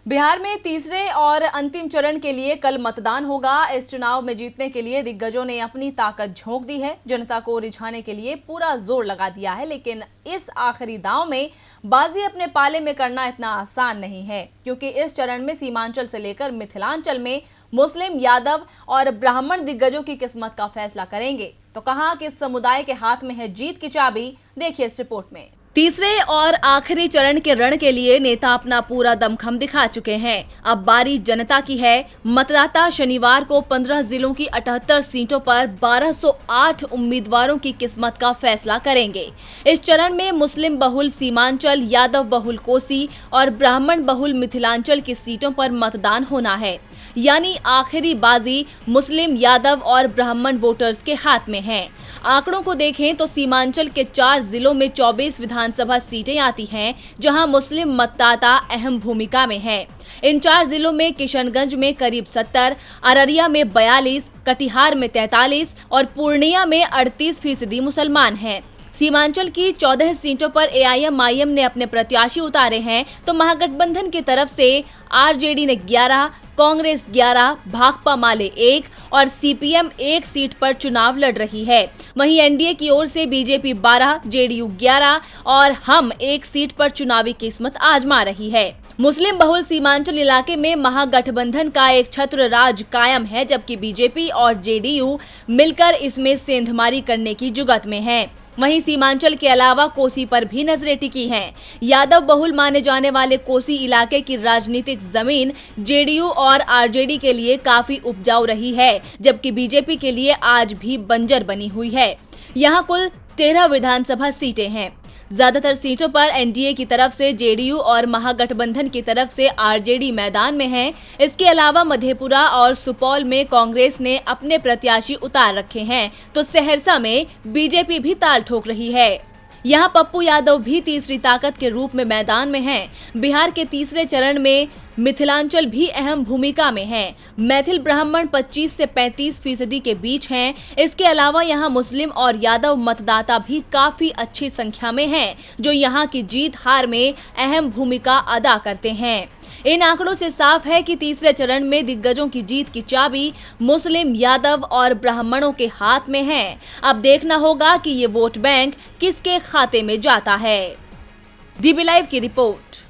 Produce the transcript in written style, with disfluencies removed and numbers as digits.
बिहार में तीसरे और अंतिम चरण के लिए कल मतदान होगा। इस चुनाव में जीतने के लिए दिग्गजों ने अपनी ताकत झोंक दी है। जनता को रिझाने के लिए पूरा जोर लगा दिया है, लेकिन इस आखिरी दांव में बाजी अपने पाले में करना इतना आसान नहीं है, क्योंकि इस चरण में सीमांचल से लेकर मिथिलांचल में मुस्लिम, यादव और ब्राह्मण दिग्गजों की किस्मत का फैसला करेंगे। तो कहां किस समुदाय के हाथ में है जीत की चाबी, देखिए इस रिपोर्ट में। तीसरे और आखिरी चरण के रण के लिए नेता अपना पूरा दमखम दिखा चुके हैं। अब बारी जनता की है। मतदाता शनिवार को 15 जिलों की 78 सीटों पर 1208 उम्मीदवारों की किस्मत का फैसला करेंगे। इस चरण में मुस्लिम बहुल सीमांचल, यादव बहुल कोसी और ब्राह्मण बहुल मिथिलांचल की सीटों पर मतदान होना है। यानी आखिरी बाजी मुस्लिम, यादव और ब्राह्मण वोटर्स के हाथ में है। आंकड़ों को देखें तो सीमांचल के 4 जिलों में 24 विधानसभा सीटें आती हैं, जहां मुस्लिम मतदाता अहम भूमिका में हैं। इन 4 जिलों में किशनगंज में करीब 70, अररिया में 42, कटिहार में 43 और पूर्णिया में 38% मुसलमान हैं। सीमांचल की 14 सीटों पर एआईएमआईएम ने अपने प्रत्याशी उतारे हैं, तो महागठबंधन की तरफ से आरजेडी ने 11, कांग्रेस 11, भाकपा माले 1 और सीपीएम 1 सीट पर चुनाव लड़ रही है। वहीं एनडीए की ओर से बीजेपी 12, जेडीयू 11 और हम 1 सीट पर चुनावी किस्मत आजमा रही है। मुस्लिम बहुल सीमांचल इलाके में महागठबंधन का एक छत्र राज कायम है, जबकि बीजेपी और जेडीयू मिलकर इसमें सेंधमारी करने की जुगत में है। वहीं सीमांचल के अलावा कोसी पर भी नजरें टिकी हैं। यादव बहुल माने जाने वाले कोसी इलाके की राजनीतिक जमीन जेडीयू और आरजेडी के लिए काफी उपजाऊ रही है, जबकि बीजेपी के लिए आज भी बंजर बनी हुई है। यहां कुल 13 विधानसभा सीटें हैं। ज्यादातर सीटों पर एनडीए की तरफ से जेडीयू और महागठबंधन की तरफ से आरजेडी मैदान में है। इसके अलावा मधेपुरा और सुपौल में कांग्रेस ने अपने प्रत्याशी उतार रखे हैं, तो सहरसा में बीजेपी भी ताल ठोक रही है। यहाँ पप्पू यादव भी तीसरी ताकत के रूप में मैदान में हैं। बिहार के तीसरे चरण में मिथिलांचल भी अहम भूमिका में है। मैथिल ब्राह्मण 25 से 35% के बीच हैं। इसके अलावा यहाँ मुस्लिम और यादव मतदाता भी काफी अच्छी संख्या में हैं, जो यहाँ की जीत हार में अहम भूमिका अदा करते हैं। इन आंकड़ों से साफ है कि तीसरे चरण में दिग्गजों की जीत की चाबी मुस्लिम, यादव और ब्राह्मणों के हाथ में है। अब देखना होगा कि ये वोट बैंक किसके खाते में जाता है। डीबी लाइव की रिपोर्ट।